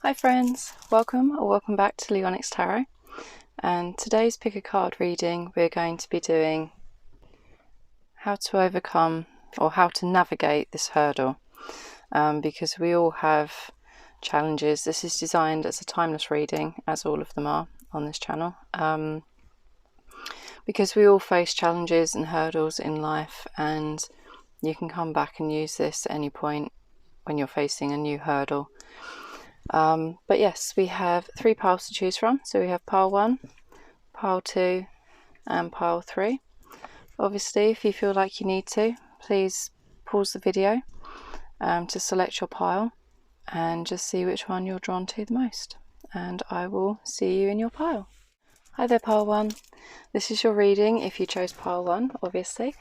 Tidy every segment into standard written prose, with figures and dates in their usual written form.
Hi friends, welcome or welcome back to Leonyx Tarot, and today's pick a card reading we're going to be doing how to overcome or how to navigate this hurdle, because we all have challenges. This is designed as a timeless reading, as all of them are on this channel, because we all face challenges and hurdles in life, and you can come back and use this at any point when you're facing a new hurdle. But yes, we have 3 piles to choose from. So we have pile 1, pile 2 and pile 3. Obviously, if you feel like you need to, please pause the video to select your pile and just see which one you're drawn to the most, and I will see you in your pile. Hi there, pile 1. This is your reading if you chose pile 1, obviously,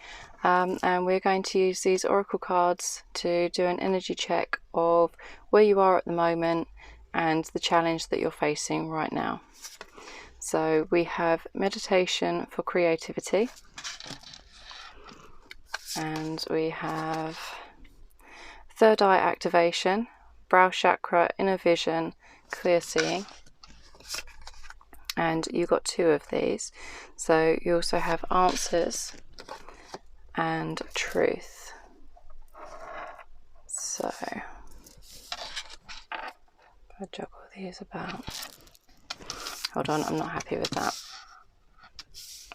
and we're going to use these oracle cards to do an energy check of where you are at the moment and the challenge that you're facing right now. So we have meditation for creativity, and we have third eye activation, brow chakra, inner vision, clear seeing. And you got 2 of these. So you also have answers and truth. So I juggle these about. Hold on, I'm not happy with that.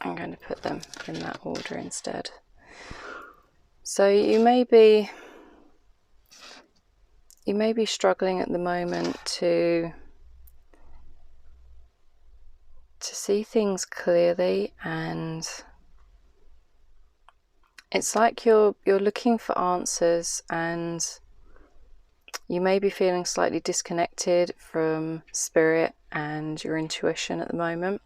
I'm going to put them in that order instead. So you may be struggling at the moment to see things clearly, and it's like you're looking for answers, and you may be feeling slightly disconnected from spirit and your intuition at the moment.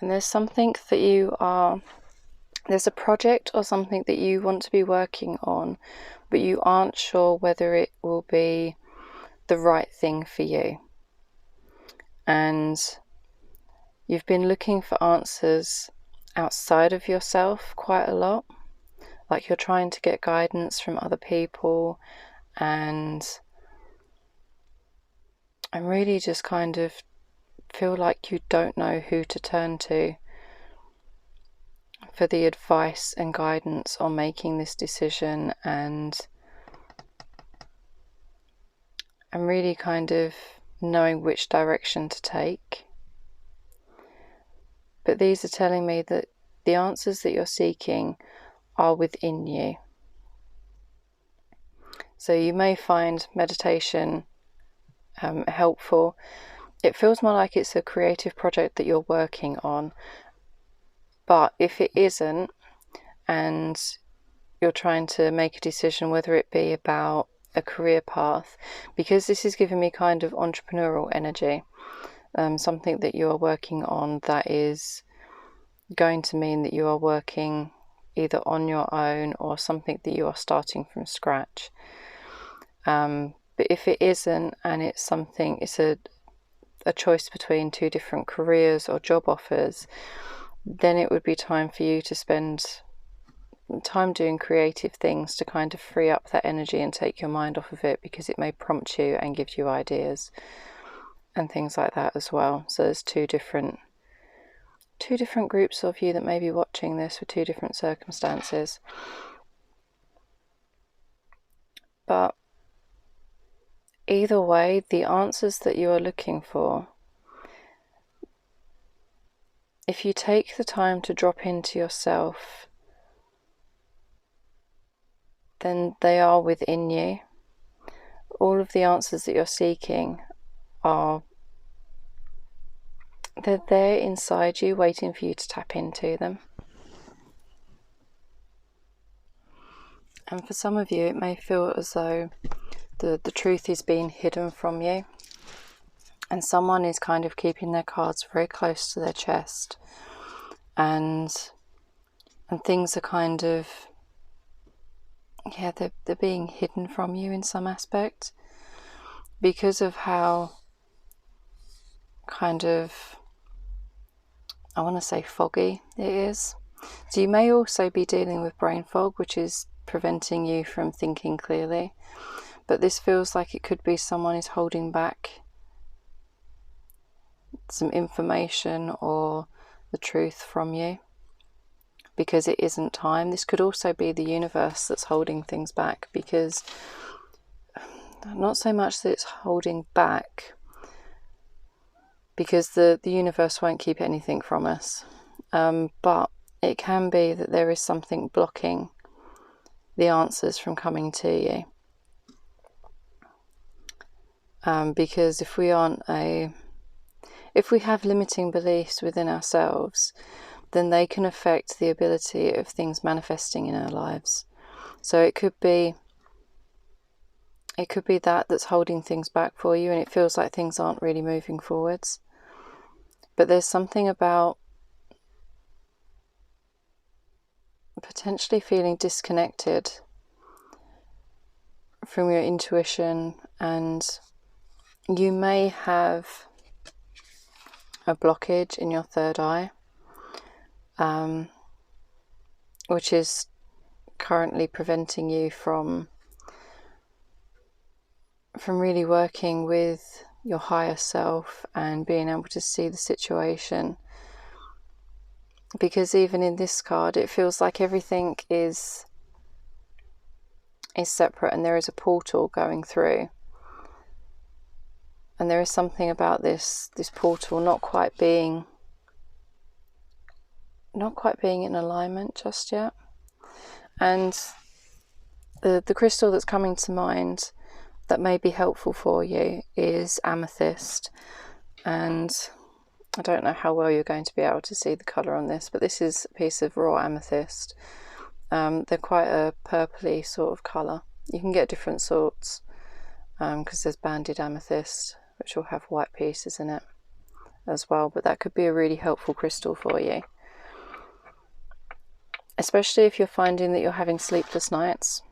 And there's something that there's a project or something that you want to be working on, but you aren't sure whether it will be the right thing for you. And you've been looking for answers outside of yourself quite a lot. Like you're trying to get guidance from other people, and really just kind of feel like you don't know who to turn to for the advice and guidance on making this decision, and really kind of knowing which direction to take. But these are telling me that the answers that you're seeking are within you. So you may find meditation helpful. It feels more like it's a creative project that you're working on. But if it isn't, and you're trying to make a decision whether it be about a career path, because this is giving me kind of entrepreneurial energy, something that you are working on that is going to mean that you are working either on your own or something that you are starting from scratch. But if it isn't, and it's a choice between 2 different careers or job offers, then it would be time for you to spend time doing creative things to kind of free up that energy and take your mind off of it, because it may prompt you and give you ideas and things like that as well. So there's two different groups of you that may be watching this with 2 different circumstances. But either way, the answers that you are looking for, if you take the time to drop into yourself, then they are within you. All of the answers that you're seeking they're there inside you, waiting for you to tap into them. And for some of you, it may feel as though the truth is being hidden from you, and someone is kind of keeping their cards very close to their chest, and things are kind of, they're being hidden from you in some aspect, because of how kind of, I want to say foggy it is. So you may also be dealing with brain fog, which is preventing you from thinking clearly. But this feels like it could be someone is holding back some information or the truth from you because it isn't time. This could also be the universe that's holding things back, because not so much that it's holding back, because the universe won't keep anything from us, but it can be that there is something blocking the answers from coming to you. Because if we have limiting beliefs within ourselves, then they can affect the ability of things manifesting in our lives. So it could be that that's holding things back for you, and it feels like things aren't really moving forwards. But there's something about potentially feeling disconnected from your intuition, and you may have a blockage in your third eye, which is currently preventing you from really working with your higher self and being able to see the situation. Because even in this card, it feels like everything is separate, and there is a portal going through. And there is something about this portal not quite being in alignment just yet. And the crystal that's coming to mind that may be helpful for you is amethyst. And I don't know how well you're going to be able to see the colour on this, but this is a piece of raw amethyst. They're quite a purpley sort of colour. You can get different sorts, because there's banded amethyst, which will have white pieces in it as well, but that could be a really helpful crystal for you. Especially if you're finding that you're having sleepless nights,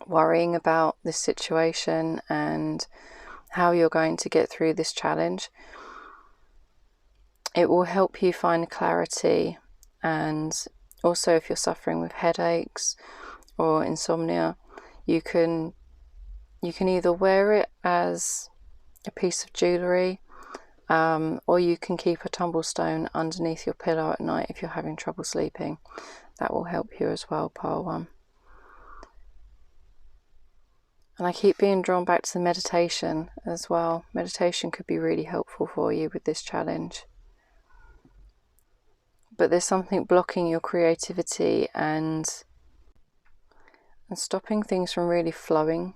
worrying about this situation and how you're going to get through this challenge. It will help you find clarity, and also if you're suffering with headaches or insomnia, you can either wear it as a piece of jewellery, or you can keep a tumblestone underneath your pillow at night if you're having trouble sleeping. That will help you as well, pile one. And I keep being drawn back to the meditation as well. Meditation could be really helpful for you with this challenge. But there's something blocking your creativity and stopping things from really flowing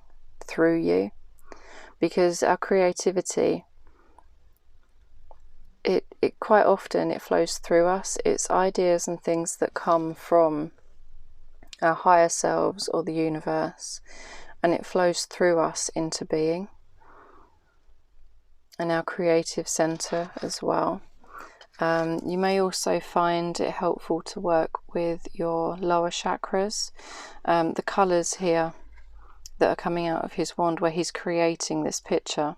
through you, because our creativity, it quite often it flows through us. It's ideas and things that come from our higher selves or the universe, and it flows through us into being, and our creative center as well. You may also find it helpful to work with your lower chakras. The colours here that are coming out of his wand where he's creating this picture,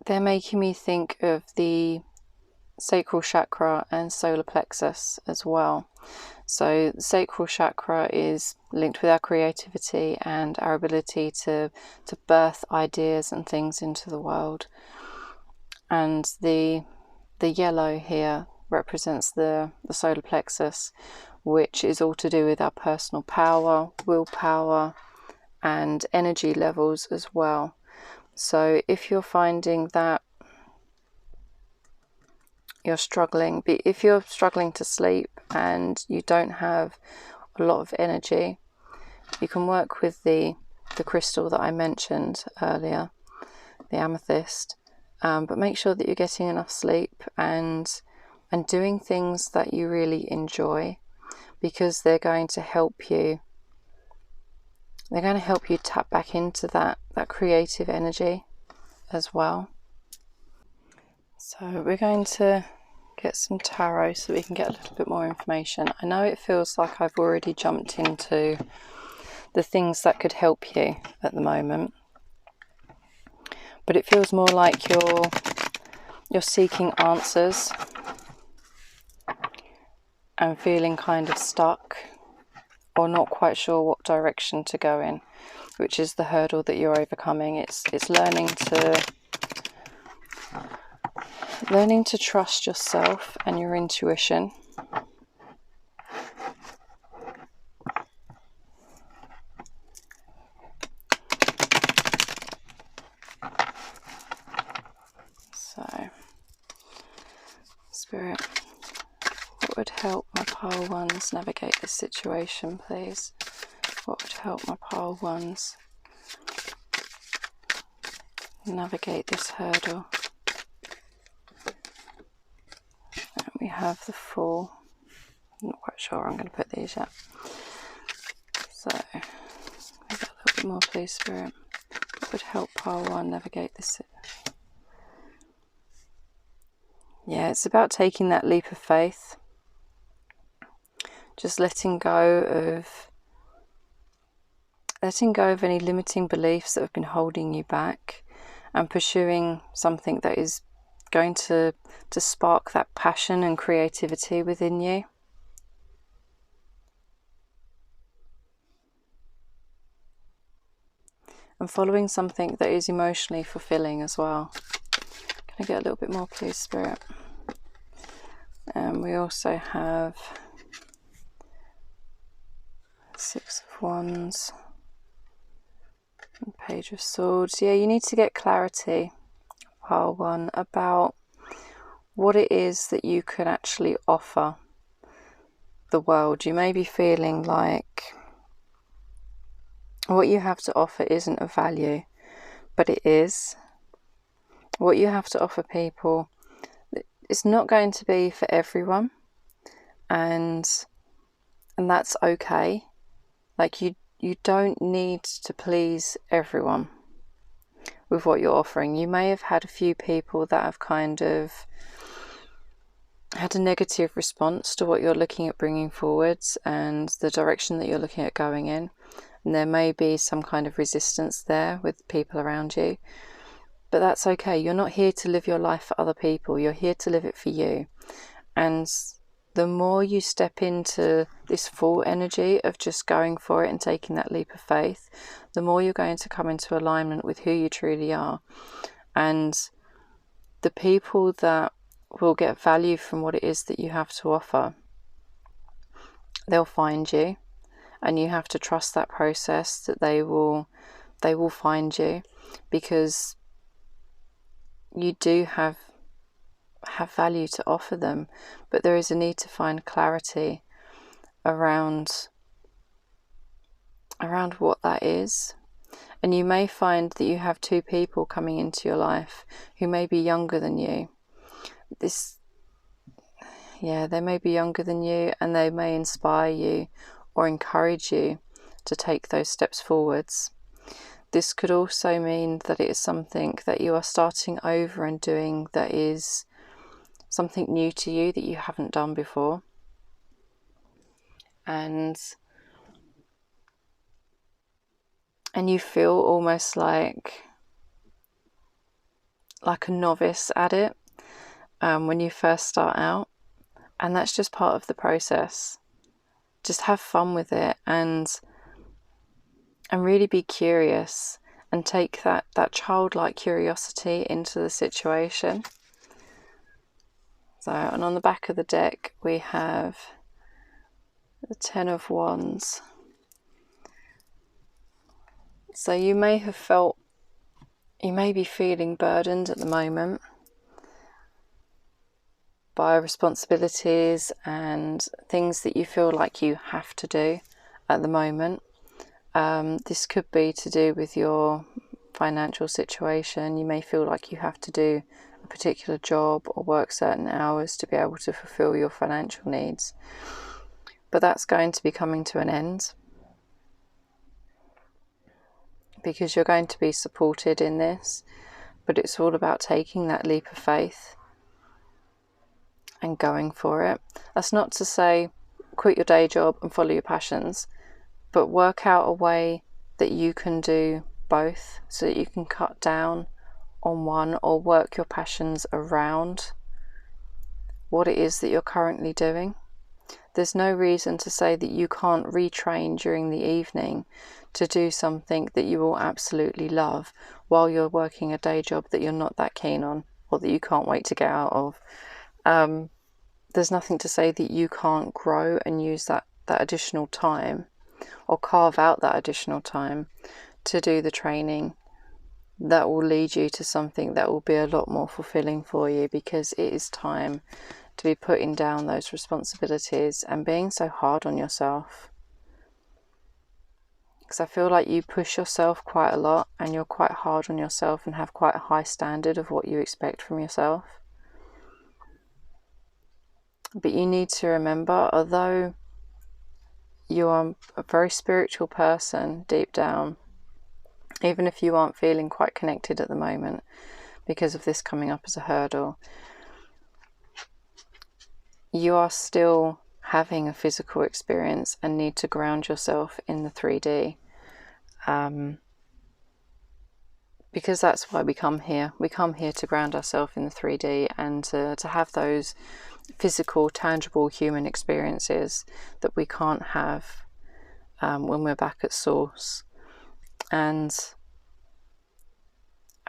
they're making me think of the sacral chakra and solar plexus as well. So the sacral chakra is linked with our creativity and our ability to birth ideas and things into the world. And the yellow here represents the solar plexus, which is all to do with our personal power, willpower, and energy levels as well. So if you're finding that you're struggling, if you're struggling to sleep and you don't have a lot of energy, you can work with the crystal that I mentioned earlier, the amethyst. But make sure that you're getting enough sleep and doing things that you really enjoy, because they're going to help you. They're going to help you tap back into that creative energy as well. So we're going to get some tarot so we can get a little bit more information. I know it feels like I've already jumped into the things that could help you at the moment, but it feels more like you're seeking answers and feeling kind of stuck or not quite sure what direction to go in, which is the hurdle that you're overcoming. It's learning to trust yourself and your intuition. So, Spirit, what would help my pile ones navigate this situation, please? What would help my pile ones navigate this hurdle? And we have the Fool. I'm not quite sure where I'm going to put these yet. So, maybe a little bit more, please, Spirit. What would help pile one navigate this? Yeah, it's about taking that leap of faith. Just letting go of any limiting beliefs that have been holding you back, and pursuing something that is going to spark that passion and creativity within you. And following something that is emotionally fulfilling as well. Can I get a little bit more, please, Spirit? And we also have Six of Wands and Page of Swords. Yeah, you need to get clarity, pile one, about what it is that you can actually offer the world. You may be feeling like what you have to offer isn't of value, but it is. What you have to offer people, it's not going to be for everyone, and that's okay. Like, you don't need to please everyone with what you're offering. You may have had a few people that have kind of had a negative response to what you're looking at bringing forwards and the direction that you're looking at going in. And there may be some kind of resistance there with people around you. But that's okay. You're not here to live your life for other people. You're here to live it for you. And the more you step into this full energy of just going for it and taking that leap of faith, the more you're going to come into alignment with who you truly are. And the people that will get value from what it is that you have to offer, they'll find you, and you have to trust that process, that they will find you, because you do have value to offer them. But there is a need to find clarity around what that is. And you may find that you have two people coming into your life who may be younger than you. They may be younger than you, and they may inspire you or encourage you to take those steps forwards. This could also mean that it is something that you are starting over and doing that is something new to you that you haven't done before. And you feel almost like a novice at it when you first start out. And that's just part of the process. Just have fun with it and really be curious, and take that childlike curiosity into the situation. So, and on the back of the deck we have the Ten of Wands. So you may be feeling burdened at the moment by responsibilities and things that you feel like you have to do at the moment. This could be to do with your financial situation. You may feel like you have to do a particular job or work certain hours to be able to fulfill your financial needs. But that's going to be coming to an end, because you're going to be supported in this. But it's all about taking that leap of faith and going for it. That's not to say quit your day job and follow your passions, but work out a way that you can do both, so that you can cut down on one, or work your passions around what it is that you're currently doing. There's no reason to say that you can't retrain during the evening to do something that you will absolutely love while you're working a day job that you're not that keen on, or that you can't wait to get out of. There's nothing to say that you can't grow and use that additional time, or carve out that additional time to do the training that will lead you to something that will be a lot more fulfilling for you, because it is time to be putting down those responsibilities and being so hard on yourself. Because I feel like you push yourself quite a lot, and you're quite hard on yourself and have quite a high standard of what you expect from yourself. But you need to remember, although you are a very spiritual person deep down, even if you aren't feeling quite connected at the moment because of this coming up as a hurdle, you are still having a physical experience and need to ground yourself in the 3D. Because that's why we come here. We come here to ground ourselves in the 3D and to have those physical, tangible human experiences that we can't have when we're back at source. And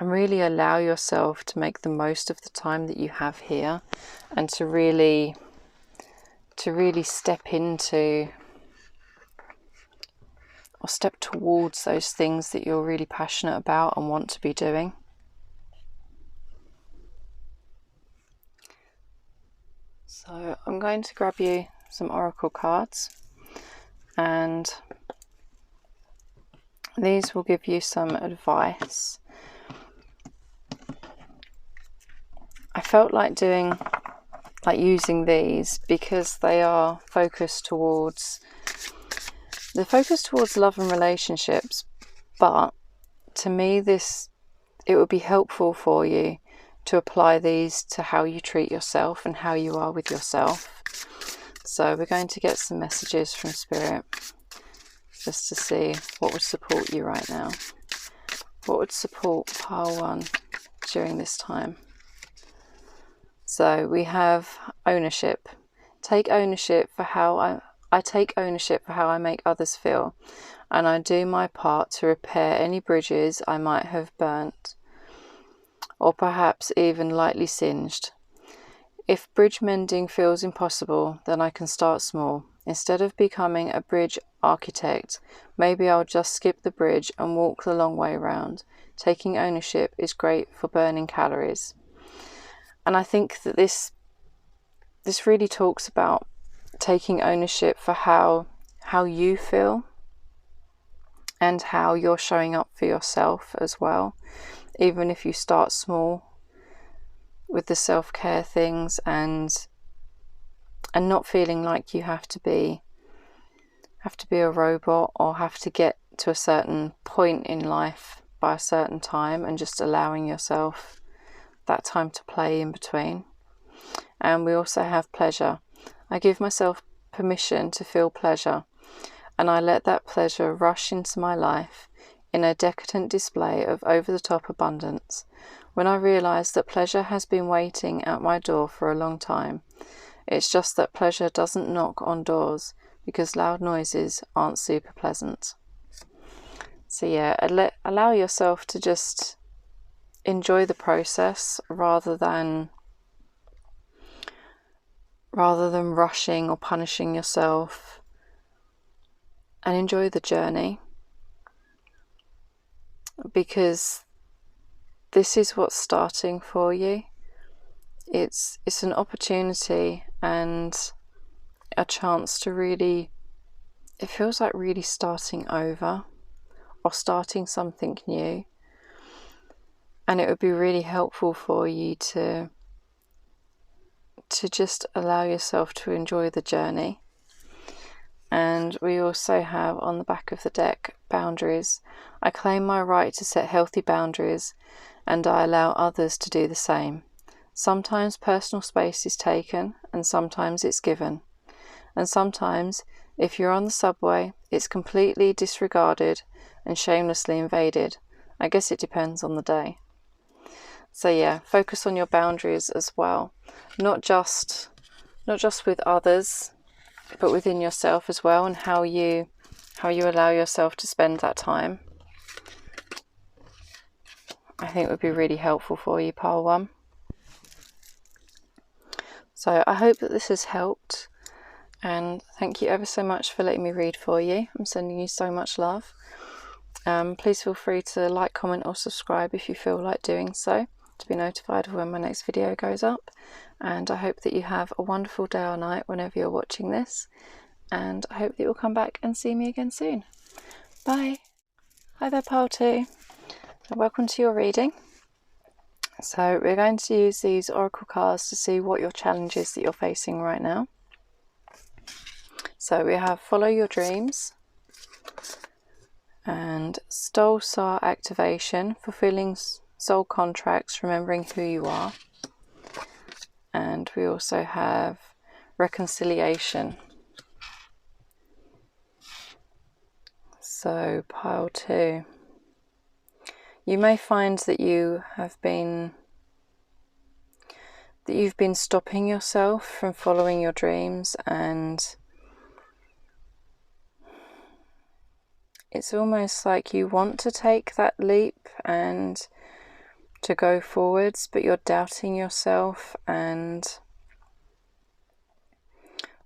really allow yourself to make the most of the time that you have here, and to really step into, or step towards, those things that you're really passionate about and want to be doing. So I'm going to grab you some oracle cards, and these will give you some advice. I felt like using these because they are focused towards love and relationships, but to me it would be helpful for you to apply these to how you treat yourself and how you are with yourself. So we're going to get some messages from Spirit just to see what would support you right now. What would support pile 1 during this time? So we have ownership. Take ownership for how I take ownership for how I make others feel, and I do my part to repair any bridges I might have burnt, or perhaps even lightly singed. If bridge mending feels impossible, then I can start small. Instead of becoming a bridge architect, maybe I'll just skip the bridge and walk the long way round. Taking ownership is great for burning calories. And I think that this really talks about taking ownership for how you feel and how you're showing up for yourself as well. Even if you start small with the self-care things, and not feeling like you have to be a robot, or have to get to a certain point in life by a certain time, and just allowing yourself that time to play in between. And we also have pleasure. I give myself permission to feel pleasure, and I let that pleasure rush into my life in a decadent display of over-the-top abundance. When I realise that pleasure has been waiting at my door for a long time, it's just that pleasure doesn't knock on doors, because loud noises aren't super pleasant. So yeah, allow yourself to just enjoy the process rather than rushing or punishing yourself, and enjoy the journey, because this is what's starting for you. It's an opportunity and a chance to really, it feels like really starting over, or starting something new. And it would be really helpful for you to just allow yourself to enjoy the journey. And we also have on the back of the deck, boundaries. I claim my right to set healthy boundaries, and I allow others to do the same. Sometimes personal space is taken, and sometimes it's given. And sometimes, if you're on the subway, it's completely disregarded and shamelessly invaded. I guess it depends on the day. So yeah, focus on your boundaries as well. Not just with others, but within yourself as well, and how you allow yourself to spend that time, I think would be really helpful for you, pile 1. So I hope that this has helped, and thank you ever so much for letting me read for you. I'm sending you so much love. Please feel free to like, comment or subscribe if you feel like doing so, to be notified of when my next video goes up. And I hope that you have a wonderful day or night whenever you're watching this, and I hope that you'll come back and see me again soon. Bye. Hi there, pile 2, and welcome to your reading. So we're going to use these oracle cards to see what your challenge is that you're facing right now. So we have Follow Your Dreams and Soul Activation, Fulfilling Soul Contracts, Remembering Who You Are. And we also have Reconciliation. So pile 2. You may find that you've been stopping yourself from following your dreams, and it's almost like you want to take that leap and to go forwards, but you're doubting yourself and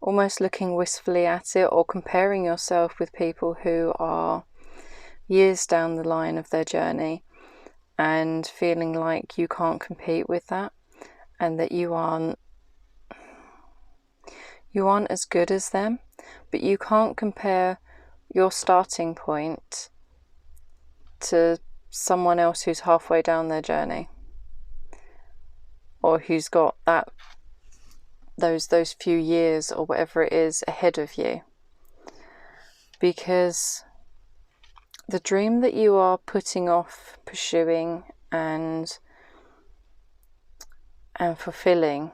almost looking wistfully at it, or comparing yourself with people who are years down the line of their journey, and feeling like you can't compete with that, and that you aren't as good as them, but you can't compare your starting point to someone else who's halfway down their journey, or who's got those few years or whatever it is ahead of you, because the dream that you are putting off pursuing and fulfilling,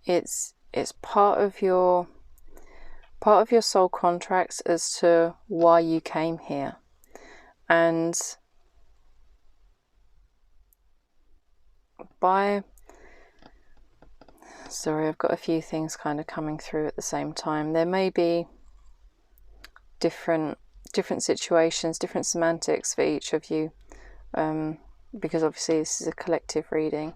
it's part of your soul contracts as to why you came here. And sorry, I've got a few things kind of coming through at the same time. There may be different situations, different semantics for each of you, because obviously this is a collective reading.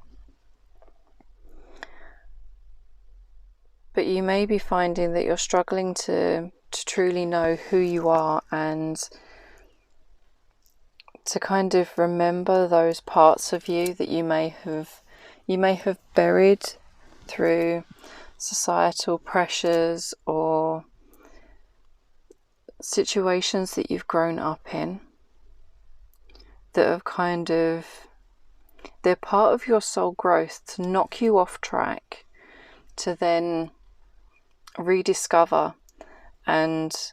But you may be finding that you're struggling to truly know who you are, and to kind of remember those parts of you that you may have buried through societal pressures or situations that you've grown up in, that have they're part of your soul growth to knock you off track, to then rediscover and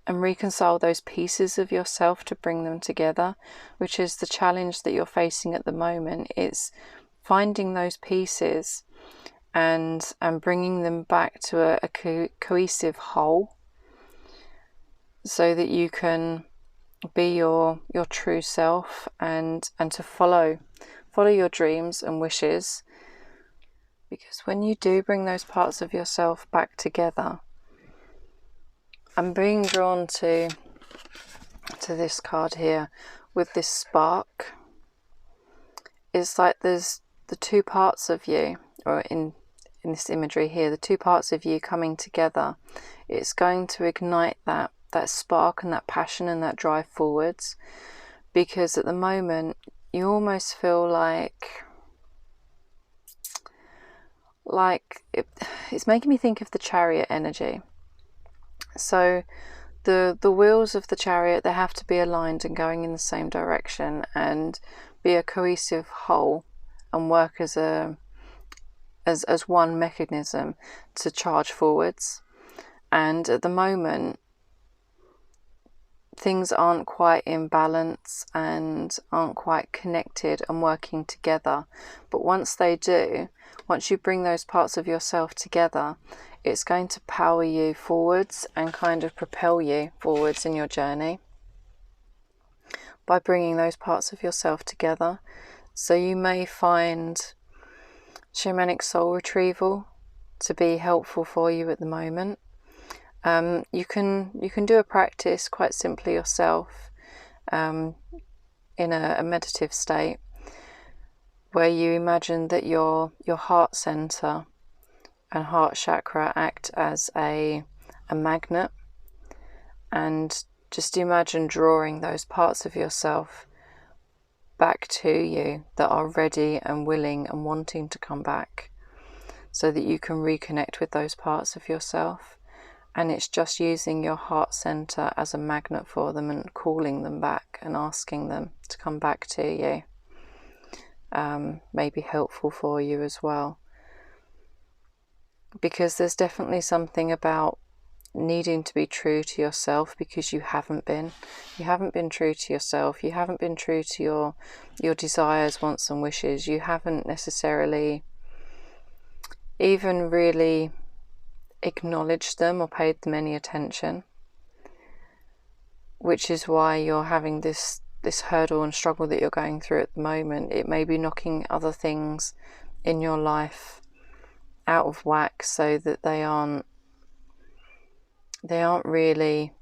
reconcile those pieces of yourself, to bring them together, which is the challenge that you're facing at the moment. It's finding those pieces and bringing them back to a cohesive whole, so that you can be your true self and to follow your dreams and wishes. Because when you do bring those parts of yourself back together, I'm being drawn to this card here with this spark. It's like there's the two parts of you, or in this imagery here, the two parts of you coming together. It's going to ignite that spark and that passion and that drive forwards, because at the moment you almost feel like it's making me think of the Chariot energy. So the wheels of the chariot, they have to be aligned and going in the same direction and be a cohesive whole and work as one mechanism to charge forwards. And at the moment, things aren't quite in balance and aren't quite connected and working together. But once they do, once you bring those parts of yourself together, it's going to power you forwards and kind of propel you forwards in your journey by bringing those parts of yourself together. So you may find shamanic soul retrieval to be helpful for you at the moment, You can do a practice quite simply yourself, in a meditative state, where you imagine that your heart center and heart chakra act as a magnet, and just imagine drawing those parts of yourself back to you that are ready and willing and wanting to come back, so that you can reconnect with those parts of yourself. And it's just using your heart center as a magnet for them and calling them back and asking them to come back to you. May be helpful for you as well, because there's definitely something about needing to be true to yourself, because you haven't been true to yourself. You haven't been true to your desires, wants and wishes. You haven't necessarily even really acknowledged them or paid them any attention, which is why you're having this hurdle and struggle that you're going through at the moment. It may be knocking other things in your life out of whack, so that they aren't really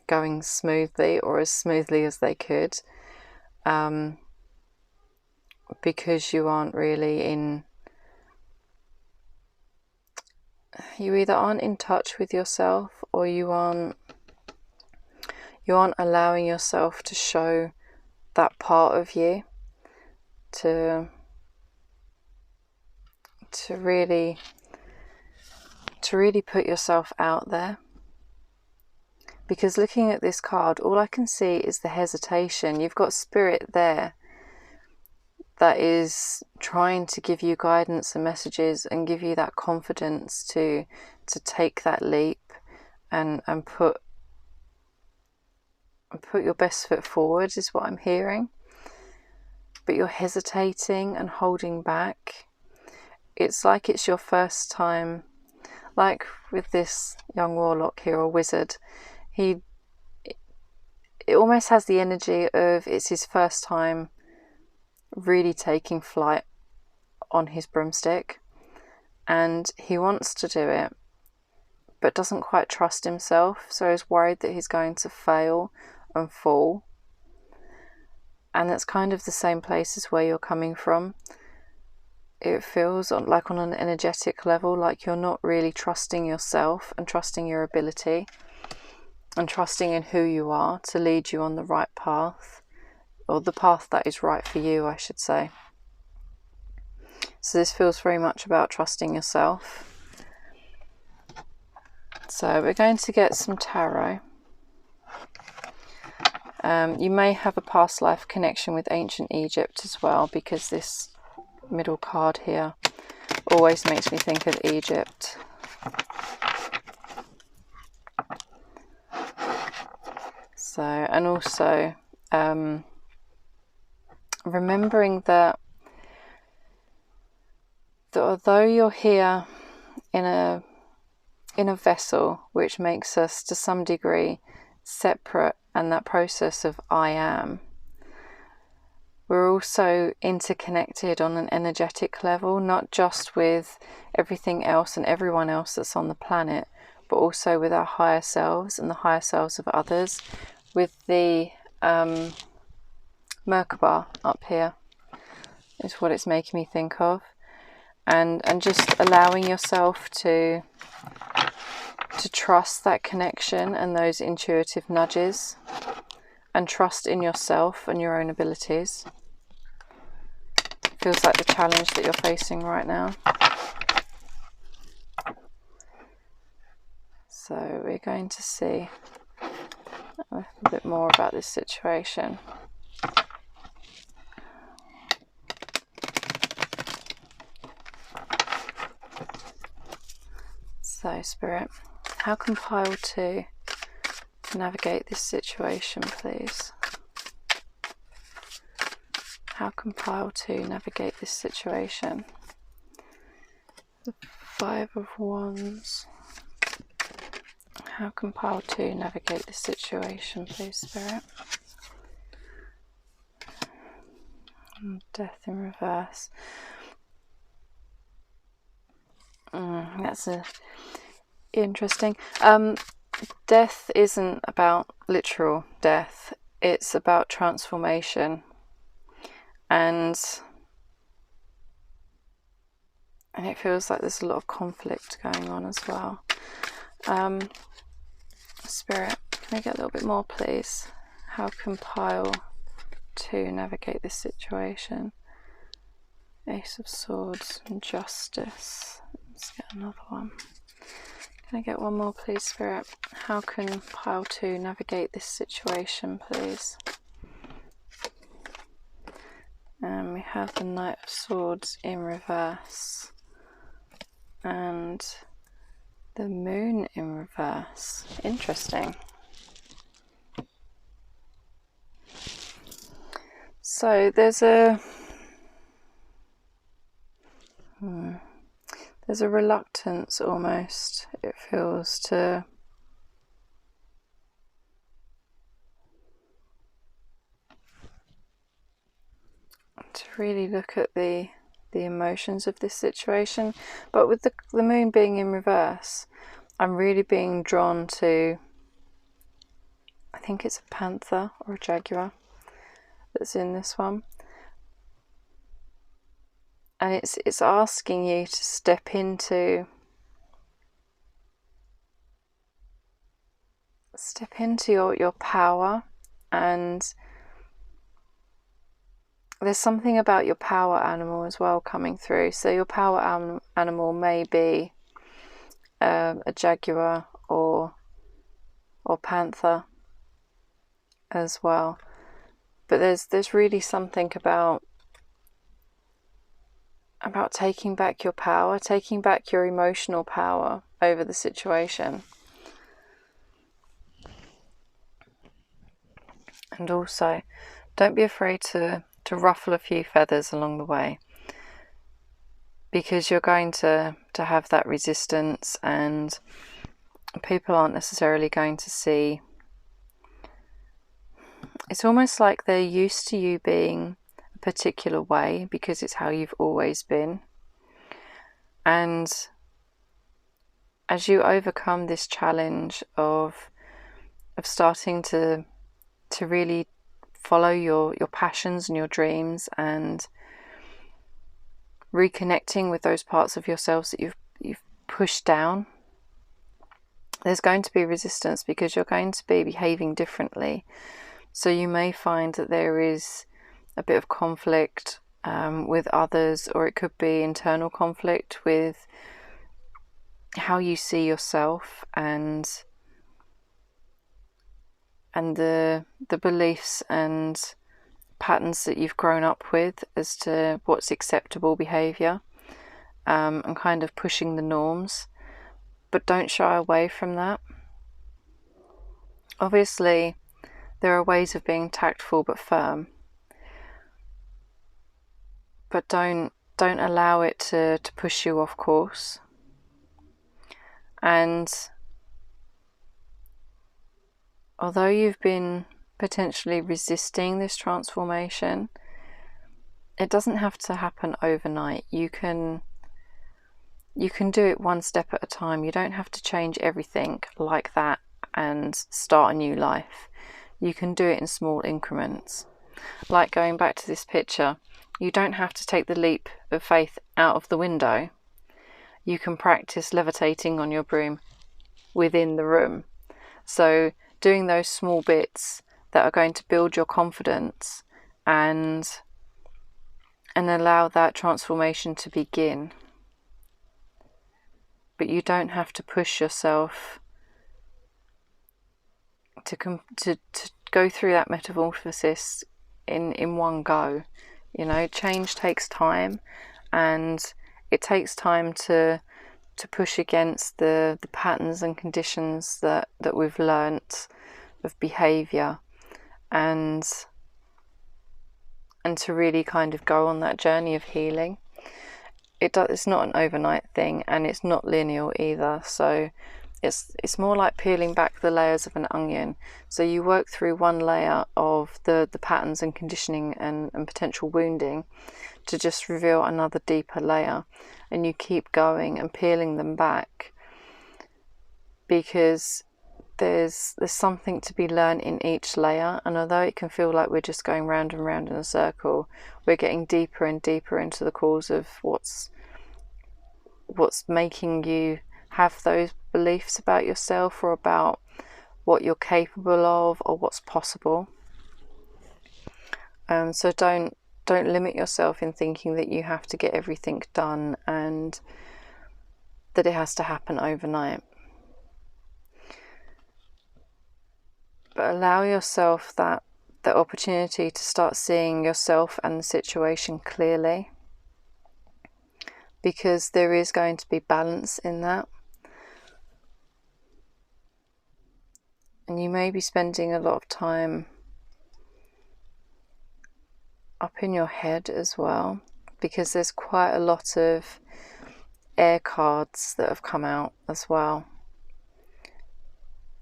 going smoothly, or as smoothly as they could, because you aren't really you either aren't in touch with yourself, or you aren't allowing yourself to show that part of you, to really put yourself out there. Because looking at this card, all I can see is the hesitation. You've got spirit there that is trying to give you guidance and messages and give you that confidence to take that leap and put your best foot forward, is what I'm hearing. But you're hesitating and holding back. It's like it's your first time, like with this young warlock here, or wizard. It almost has the energy of it's his first time really taking flight on his broomstick, and he wants to do it but doesn't quite trust himself, so he's worried that he's going to fail and fall. And that's kind of the same place as where you're coming from. It feels like on an energetic level, like you're not really trusting yourself and trusting your ability and trusting in who you are to lead you on the right path, or the path that is right for you, I should say. So this feels very much about trusting yourself. So we're going to get some tarot. You may have a past life connection with ancient Egypt as well, because this middle card here always makes me think of Egypt. So, and also remembering that although you're here in a vessel which makes us to some degree separate, and that process of I am, we're also interconnected on an energetic level, not just with everything else and everyone else that's on the planet, but also with our higher selves and the higher selves of others, with the Merkaba up here is what it's making me think of. And just allowing yourself to trust that connection and those intuitive nudges, and trust in yourself and your own abilities. Feels like the challenge that you're facing right now. So we're going to see a bit more about this situation. So Spirit, how can pile 2 navigate this situation, please? How can pile 2 navigate this situation? The 5 of Wands. How can pile 2 navigate this situation, please, Spirit? And Death in reverse. That's Interesting. Death isn't about literal death, it's about transformation, and it feels like there's a lot of conflict going on as well. Spirit, can I get a little bit more, please? How can pile 2 navigate this situation? Ace of Swords and Justice. Let's get another one. Can I get one more, please, Spirit? How can pile 2 navigate this situation, please? And we have the Knight of Swords in reverse and the Moon in reverse. Interesting. So there's a reluctance almost, it feels, to really look at the emotions of this situation. But with the Moon being in reverse, I'm really being drawn to, I think it's a panther or a jaguar that's in this one. And it's asking you to step into your power, and there's something about your power animal as well coming through. So your power animal may be a jaguar or panther as well. But there's really something about taking back your power, taking back your emotional power over the situation. And also, don't be afraid to ruffle a few feathers along the way, because you're going to have that resistance, and people aren't necessarily going to see. It's almost like they're used to you being a particular way because it's how you've always been. And as you overcome this challenge of starting to really follow your passions and your dreams, and reconnecting with those parts of yourselves that you've pushed down, there's going to be resistance because you're going to be behaving differently. So you may find that there is a bit of conflict with others, or it could be internal conflict with how you see yourself and the beliefs and patterns that you've grown up with as to what's acceptable behaviour, and kind of pushing the norms. But don't shy away from that. Obviously, there are ways of being tactful but firm, but don't allow it to push you off course. And although you've been potentially resisting this transformation, it doesn't have to happen overnight. You can do it one step at a time. You don't have to change everything like that and start a new life. You can do it in small increments. Like going back to this picture, you don't have to take the leap of faith out of the window. You can practice levitating on your broom within the room. So doing those small bits that are going to build your confidence and allow that transformation to begin. But you don't have to push yourself to go through that metamorphosis in one go. You know, change takes time, and it takes time to push against the patterns and conditions that we've learnt of behaviour, and to really kind of go on that journey of healing. It's not an overnight thing, and it's not linear either. So it's more like peeling back the layers of an onion. So you work through one layer of the patterns and conditioning and potential wounding to just reveal another deeper layer, and you keep going and peeling them back because there's something to be learned in each layer, and although it can feel like we're just going round and round in a circle, we're getting deeper and deeper into the cause of what's making you have those beliefs about yourself, or about what you're capable of, or what's possible. So don't limit yourself in thinking that you have to get everything done and that it has to happen overnight. But allow yourself that opportunity to start seeing yourself and the situation clearly, because there is going to be balance in that. And you may be spending a lot of time up in your head as well, because there's quite a lot of air cards that have come out as well,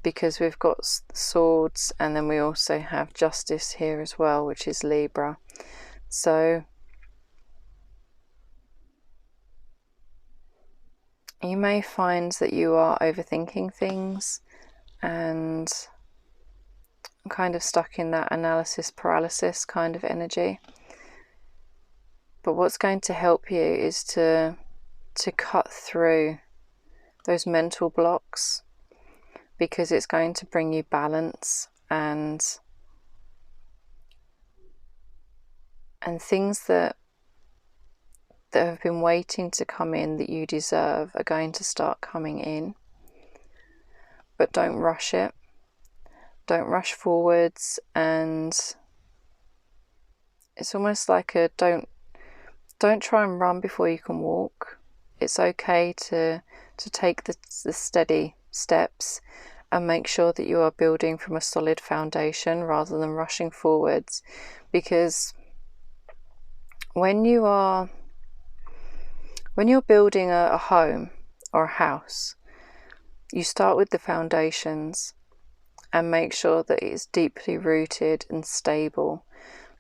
because we've got swords, and then we also have justice here as well, which is Libra. So you may find that you are overthinking things and kind of stuck in that analysis paralysis kind of energy. But what's going to help you is to cut through those mental blocks, because it's going to bring you balance, and things that have been waiting to come in that you deserve are going to start coming in. But don't rush it. Don't rush forwards, and it's almost like a don't try and run before you can walk. It's okay to take the steady steps and make sure that you are building from a solid foundation rather than rushing forwards, because when you're building a home or a house, you start with the foundations and make sure that it's deeply rooted and stable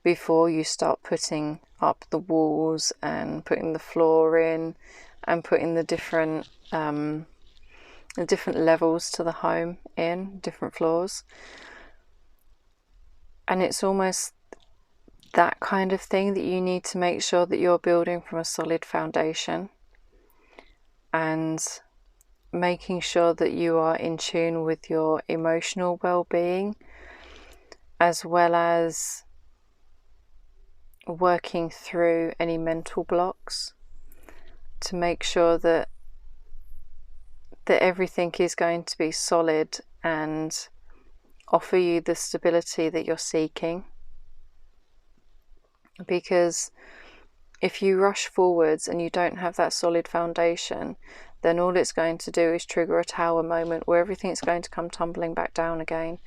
before you start putting up the walls and putting the floor in and putting the different levels to the home in, different floors. And it's almost that kind of thing that you need to make sure that you're building from a solid foundation, and making sure that you are in tune with your emotional well-being, as well as working through any mental blocks, to make sure that everything is going to be solid and offer you the stability that you're seeking. Because if you rush forwards and you don't have that solid foundation, then all it's going to do is trigger a tower moment where everything's going to come tumbling back down again,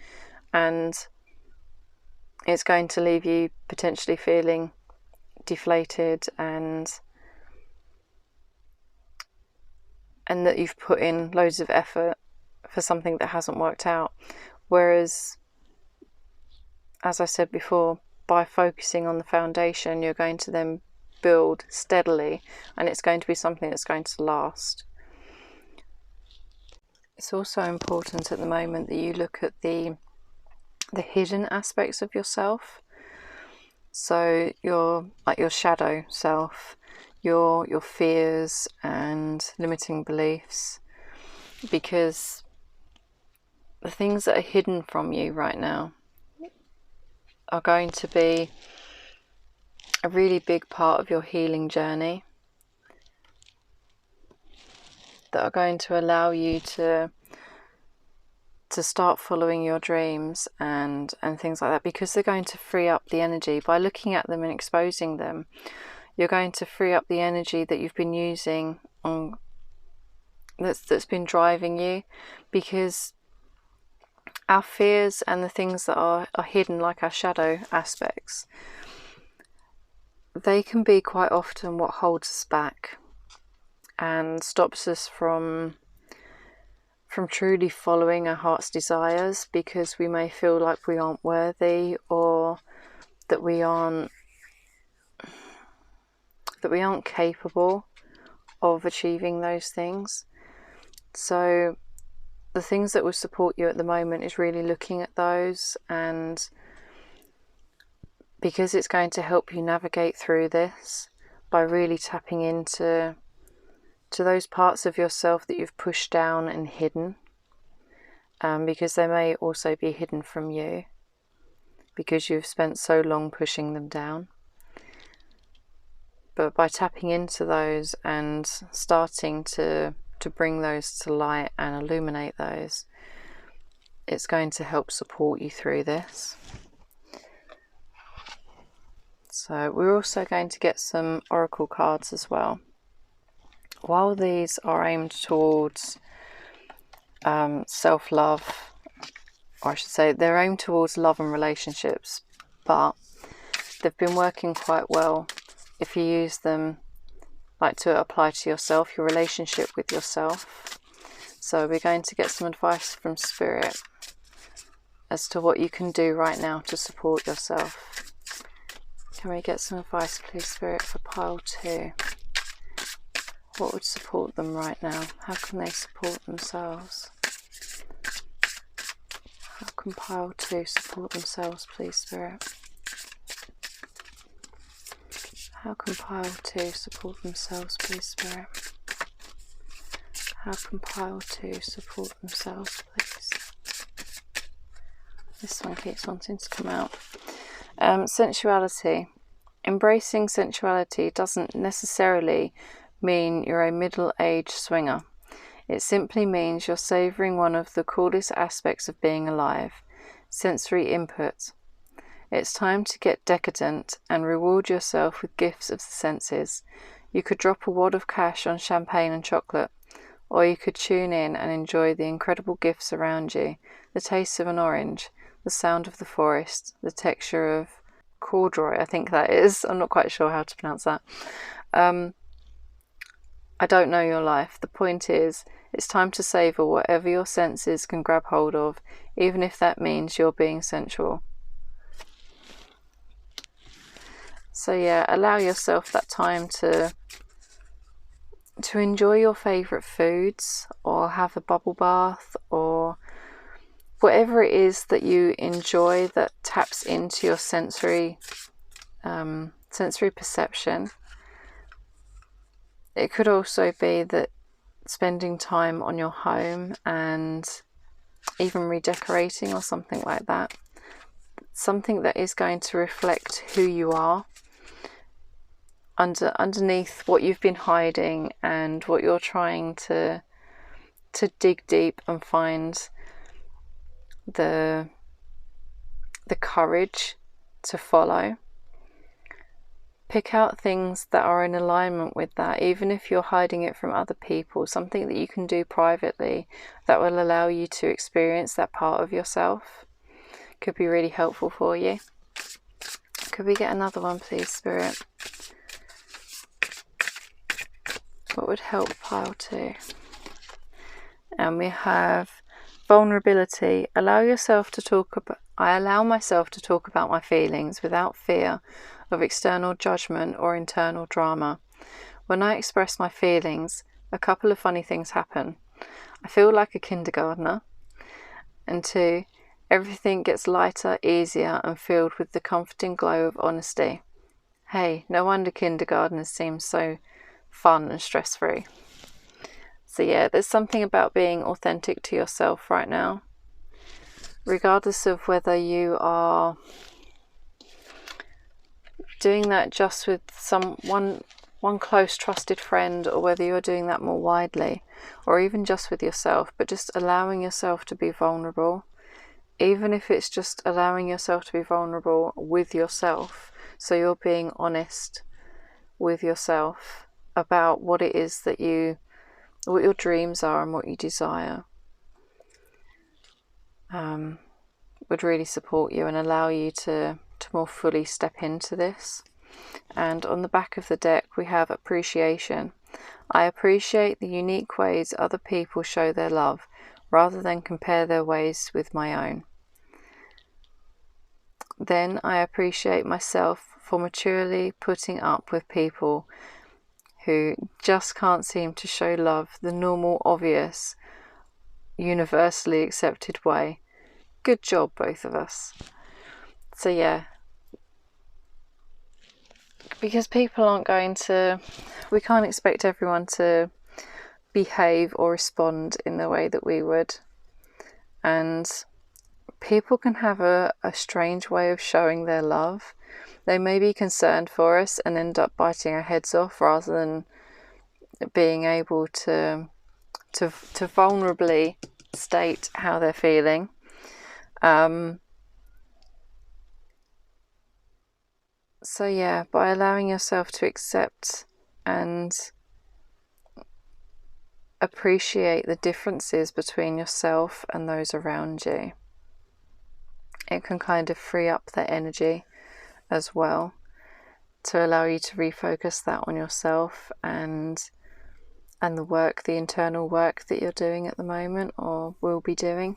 and it's going to leave you potentially feeling deflated and that you've put in loads of effort for something that hasn't worked out. Whereas, as I said before, by focusing on the foundation, you're going to then build steadily, and it's going to be something that's going to last. It's also important at the moment that you look at the hidden aspects of yourself. So your shadow self, your fears and limiting beliefs, because the things that are hidden from you right now are going to be a really big part of your healing journey, that are going to allow you to start following your dreams and things like that, because they're going to free up the energy. By looking at them and exposing them, you're going to free up the energy that you've been using on that's been driving you, because our fears and the things that are hidden, like our shadow aspects, they can be quite often what holds us back and stops us from truly following our heart's desires, because we may feel like we aren't worthy, or that we aren't capable of achieving those things. So the things that will support you at the moment is really looking at those, and because it's going to help you navigate through this by really tapping into those parts of yourself that you've pushed down and hidden, because they may also be hidden from you because you've spent so long pushing them down. But by tapping into those and starting to bring those to light and illuminate those, it's going to help support you through this. So we're also going to get some oracle cards as well. While these are aimed towards self-love, or I should say they're aimed towards love and relationships, but they've been working quite well if you use them like to apply to yourself, your relationship with yourself. So we're going to get some advice from Spirit as to what you can do right now to support yourself. Can we get some advice, please, Spirit, for pile 2? What would support them right now? How can they support themselves? How can pile 2 support themselves, please, Spirit? How can pile 2 support themselves, please, Spirit? How can pile 2 support themselves, please? This one keeps wanting to come out. Sensuality. Embracing sensuality doesn't necessarily mean you're a middle-aged swinger. It simply means you're savouring one of the coolest aspects of being alive, sensory input. It's time to get decadent and reward yourself with gifts of the senses. You could drop a wad of cash on champagne and chocolate, or you could tune in and enjoy the incredible gifts around you, the taste of an orange, the sound of the forest, the texture of corduroy, I think that is. I'm not quite sure how to pronounce that. I don't know your life. The point is, it's time to savour whatever your senses can grab hold of, even if that means you're being sensual. So yeah, allow yourself that time to enjoy your favourite foods, or have a bubble bath, or whatever it is that you enjoy that taps into your sensory perception. It could also be that spending time on your home and even redecorating or something like that. Something that is going to reflect who you are underneath what you've been hiding and what you're trying to dig deep and find the courage to follow. Pick out things that are in alignment with that, even if you're hiding it from other people, something that you can do privately that will allow you to experience that part of yourself. Could be really helpful for you. Could we get another one, please, Spirit? What would help pile 2? And we have vulnerability. I allow myself to talk about my feelings without fear of external judgment or internal drama. When I express my feelings, a couple of funny things happen. I feel like a kindergartner. And 2, everything gets lighter, easier, and filled with the comforting glow of honesty. Hey, no wonder kindergartners seem so fun and stress-free. So yeah, there's something about being authentic to yourself right now. Regardless of whether you are doing that just with one close trusted friend, or whether you're doing that more widely, or even just with yourself, but just allowing yourself to be vulnerable. Even if it's just allowing yourself to be vulnerable with yourself, so you're being honest with yourself about what it is that what your dreams are and what you desire, would really support you and allow you to more fully step into this. And on the back of the deck we have appreciation. I appreciate the unique ways other people show their love, rather than compare their ways with my own. Then I appreciate myself for maturely putting up with people who just can't seem to show love the normal, obvious, universally accepted way. Good job, both of us. So yeah, because people aren't going to, we can't expect everyone to behave or respond in the way that we would. And people can have a strange way of showing their love. They may be concerned for us and end up biting our heads off rather than being able to vulnerably state how they're feeling. So yeah, by allowing yourself to accept and appreciate the differences between yourself and those around you, it can kind of free up that energy as well, to allow you to refocus that on yourself and the work, the internal work that you're doing at the moment or will be doing.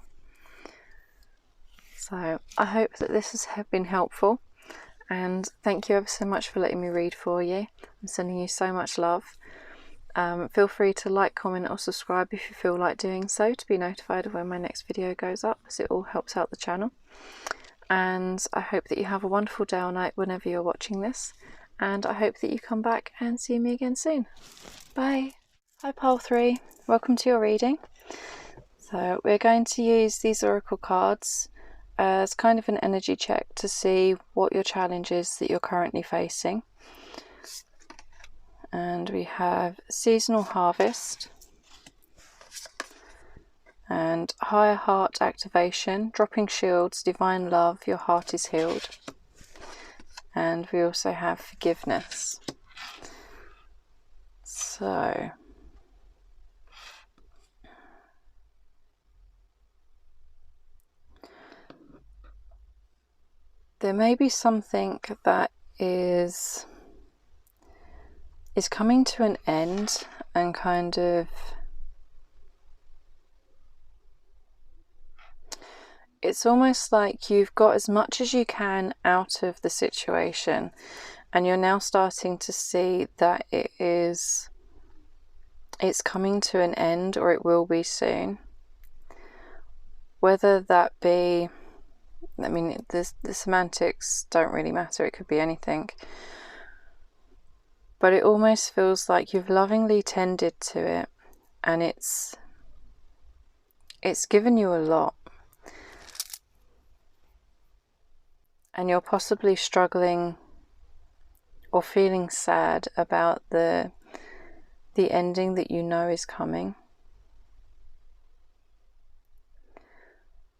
So I hope that this has been helpful, and thank you ever so much for letting me read for you. I'm sending you so much love. Feel free to like, comment or subscribe if you feel like doing so, to be notified of when my next video goes up, as it all helps out the channel. And I hope that you have a wonderful day or night whenever you're watching this, and I hope that you come back and see me again soon. Bye! Hi Pile 3, welcome to your reading. So we're going to use these oracle cards as kind of an energy check to see what your challenge is that you're currently facing. And we have seasonal harvest and higher heart activation, dropping shields, divine love, your heart is healed. And we also have forgiveness. So there may be something that is coming to an end, and kind of it's almost like you've got as much as you can out of the situation, and you're now starting to see that it's coming to an end, or it will be soon. Whether that be, I mean, the semantics don't really matter, it could be anything. But it almost feels like you've lovingly tended to it, and it's given you a lot. And you're possibly struggling or feeling sad about the ending that you know is coming.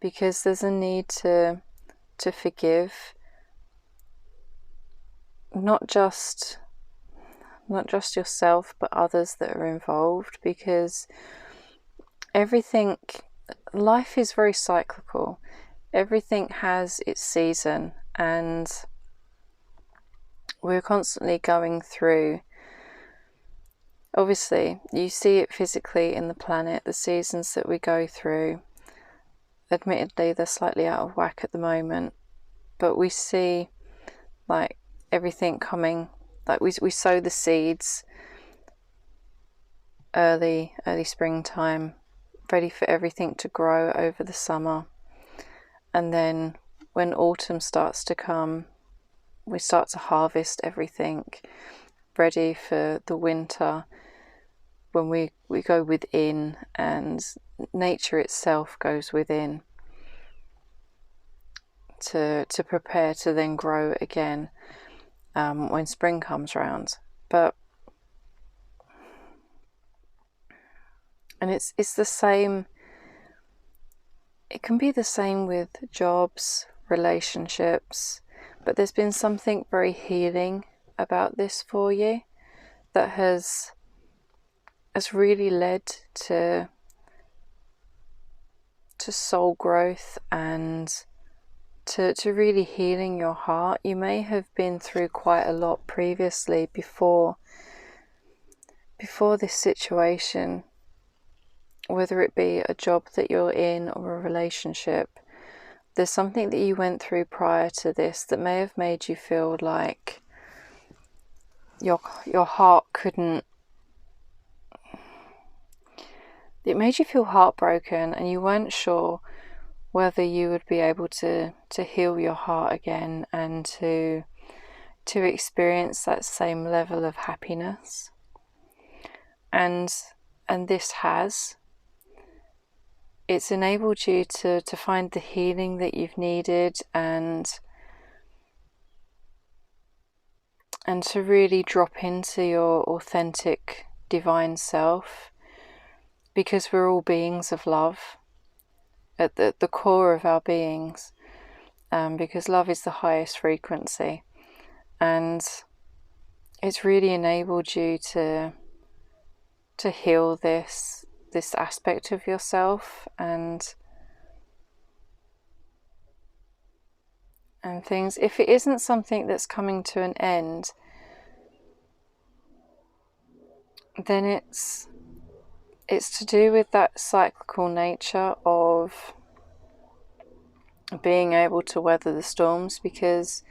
Because there's a need to forgive, not just yourself, but others that are involved, because life is very cyclical. Everything has its season, and we're constantly going through, obviously you see it physically in the planet, the seasons that we go through. Admittedly they're slightly out of whack at the moment, but we see like everything coming, like we sow the seeds early springtime, ready for everything to grow over the summer. And then when autumn starts to come, we start to harvest everything, ready for the winter, when we go within, and nature itself goes within to prepare to then grow again when spring comes round. And it's the same. It can be the same with jobs, relationships, but there's been something very healing about this for you that has really led to soul growth and to really healing your heart. You may have been through quite a lot previously before this situation, whether it be a job that you're in or a relationship. There's something that you went through prior to this that may have made you feel like your heart couldn't, it made you feel heartbroken, and you weren't sure whether you would be able to heal your heart again and to experience that same level of happiness. And this has. It's enabled you to find the healing that you've needed, and to really drop into your authentic divine self, because we're all beings of love at the core of our beings, because love is the highest frequency, and it's really enabled you to heal this aspect of yourself and things. If it isn't something that's coming to an end, then it's to do with that cyclical nature of being able to weather the storms, because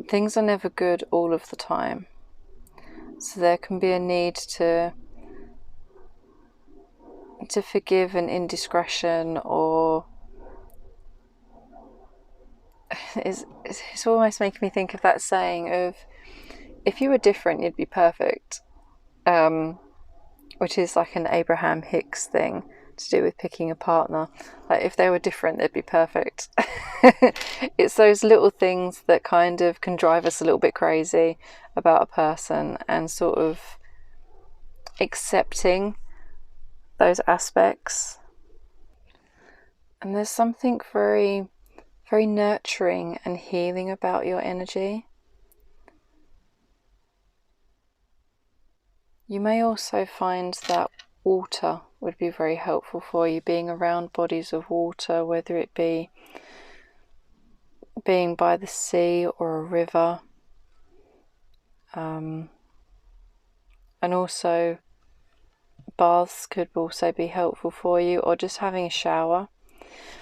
things are never good all of the time. So there can be a need to forgive an indiscretion, or it's almost making me think of that saying of, if you were different, you'd be perfect, which is like an Abraham Hicks thing to do with picking a partner. Like, if they were different, they'd be perfect. It's those little things that kind of can drive us a little bit crazy about a person, and sort of accepting those aspects. And there's something very, very nurturing and healing about your energy. You may also find that water would be very helpful for you, being around bodies of water, whether it be being by the sea or a river, and also baths could also be helpful for you, or just having a shower,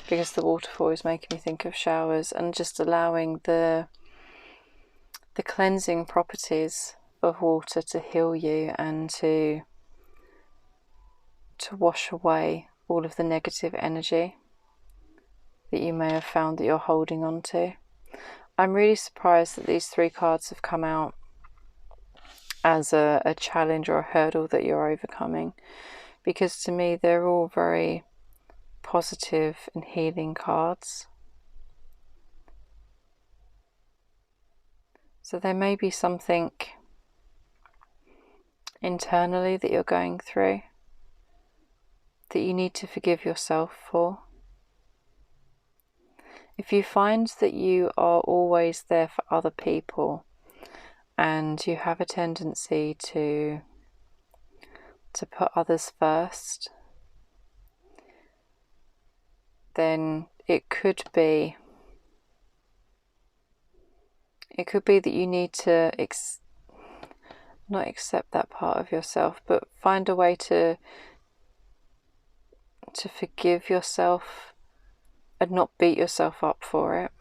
because the waterfall is making me think of showers, and just allowing the cleansing properties of water to heal you and to wash away all of the negative energy that you may have found that you're holding on to. I'm really surprised that these 3 cards have come out as a challenge or a hurdle that you're overcoming, because to me they're all very positive and healing cards. So there may be something internally that you're going through that you need to forgive yourself for. If you find that you are always there for other people, and you have a tendency to put others first, then it could be that you need to not accept that part of yourself, but find a way to forgive yourself and not beat yourself up for it.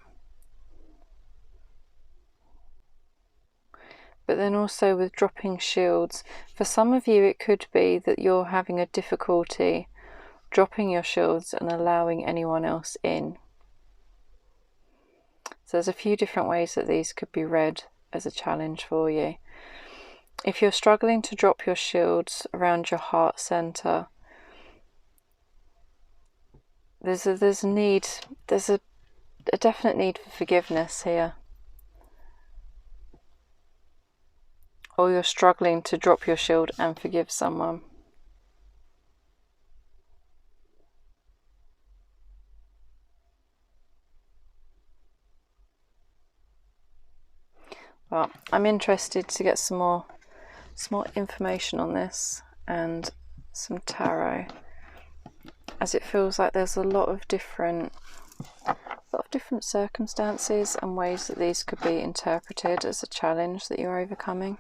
But then also with dropping shields, for some of you it could be that you're having a difficulty dropping your shields and allowing anyone else in. So there's a few different ways that these could be read as a challenge for you. If you're struggling to drop your shields around your heart center, there's a definite need for forgiveness here. Or you're struggling to drop your shield and forgive someone. Well, I'm interested to get some more information on this and some tarot, as it feels like there's a lot of different circumstances and ways that these could be interpreted as a challenge that you're overcoming.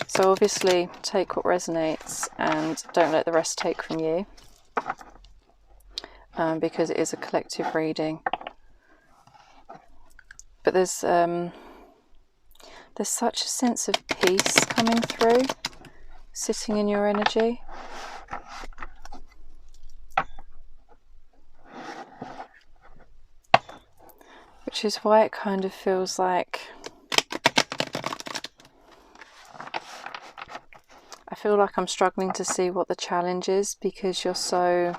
So obviously take what resonates and don't let the rest take from you, because it is a collective reading. But there's such a sense of peace coming through. sitting in your energy. Which is why it kind of feels like I feel like I'm struggling to see what the challenge is, because you're so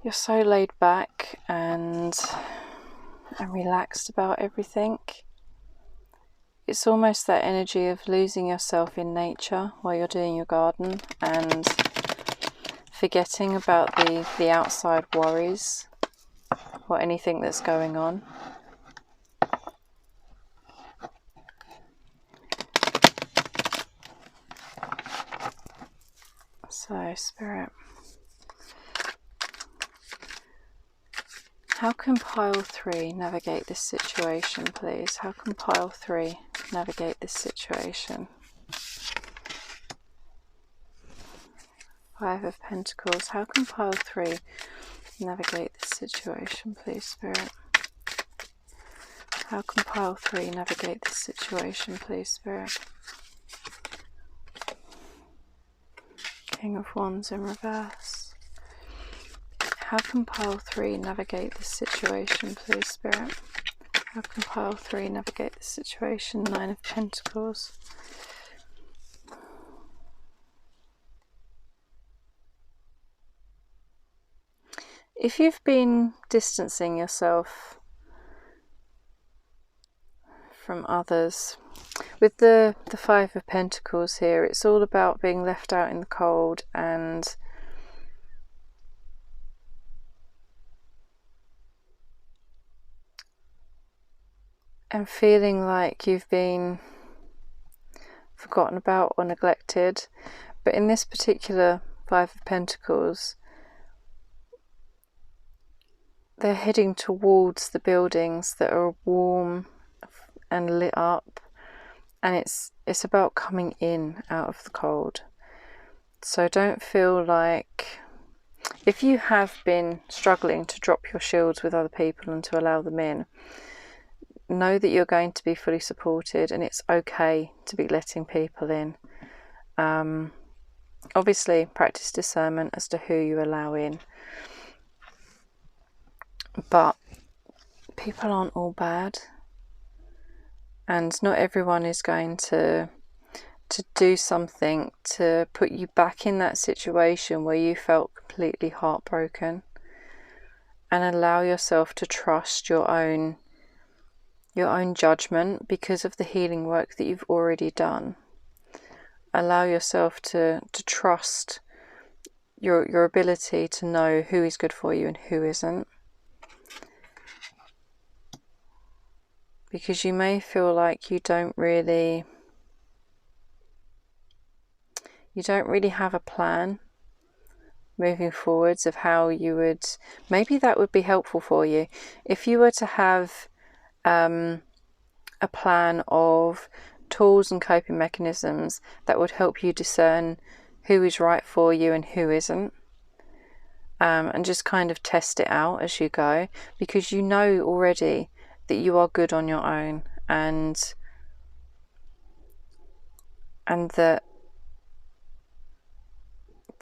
laid back and relaxed about everything. It's almost that energy of losing yourself in nature while you're doing your garden and forgetting about the outside worries or anything that's going on. So, Spirit, how can pile 3 navigate this situation, please? How can pile 3 navigate this situation? 5 of Pentacles. How can pile 3 navigate this situation, please, Spirit? How can pile 3 navigate this situation, please, Spirit? King of Wands in reverse. How can pile 3 navigate this situation, please, Spirit? How can pile 3 navigate this situation? 9 of Pentacles. If you've been distancing yourself from others, with the 5 of Pentacles here, it's all about being left out in the cold and feeling like you've been forgotten about or neglected. But in this particular 5 of Pentacles, they're heading towards the buildings that are warm and lit up, and it's about coming in out of the cold. So don't feel like, if you have been struggling to drop your shields with other people and to allow them in, know that you're going to be fully supported, and it's okay to be letting people in. Obviously practice discernment as to who you allow in, but people aren't all bad, and not everyone is going to do something to put you back in that situation where you felt completely heartbroken. And allow yourself to trust your own judgment because of the healing work that you've already done. Allow yourself to trust your ability to know who is good for you and who isn't. Because you may feel like you don't really have a plan moving forwards of how you would, maybe that would be helpful for you if you were to have a plan of tools and coping mechanisms that would help you discern who is right for you and who isn't, and just kind of test it out as you go, because you know already that you are good on your own, and that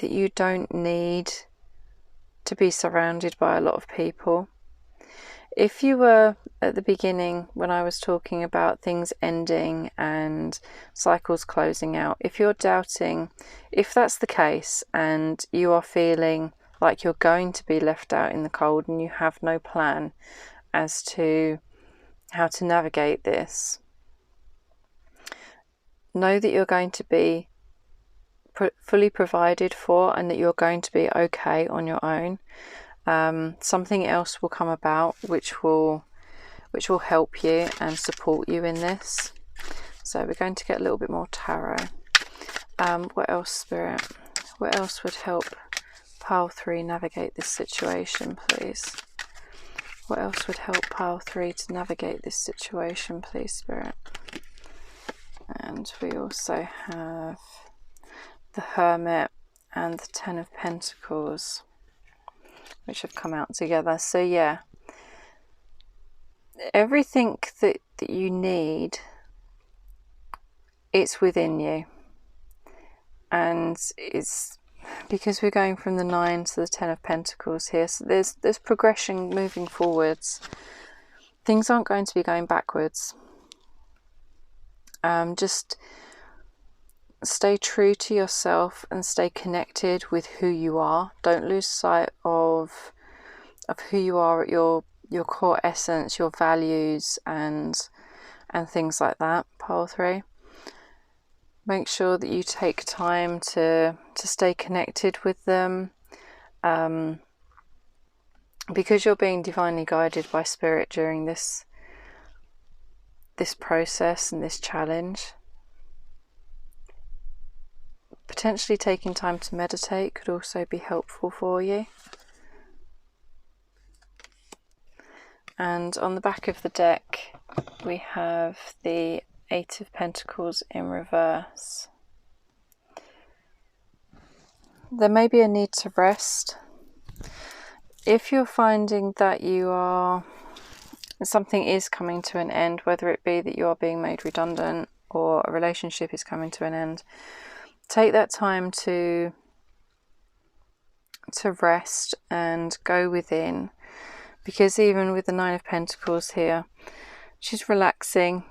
you don't need to be surrounded by a lot of people. If you were at the beginning, when I was talking about things ending and cycles closing out, if you're doubting if that's the case and you are feeling like you're going to be left out in the cold and you have no plan as to how to navigate this, know that you're going to be fully provided for and that you're going to be okay on your own. Something else will come about which will help you and support you in this. So we're going to get a little bit more tarot. What else, Spirit? What else would help pile 3 navigate this situation, please? What else would help pile 3 to navigate this situation, please, Spirit? And we also have the Hermit and the 10 of Pentacles, which have come out together. So yeah, everything that you need, it's within you. And it's because we're going from the 9 to the 10 of Pentacles here, so there's progression moving forwards. Things aren't going to be going backwards. Just stay true to yourself and stay connected with who you are. Don't lose sight of who you are at your core essence, your values, and things like that. Pile 3. Make sure that you take time to stay connected with them, because you're being divinely guided by Spirit during this process and this challenge. Potentially taking time to meditate could also be helpful for you. And on the back of the deck we have the 8 of Pentacles in reverse. There may be a need to rest. If you're finding that something is coming to an end, whether it be that you are being made redundant or a relationship is coming to an end, take that time to rest and go within. Because even with the 9 of Pentacles here, she's relaxing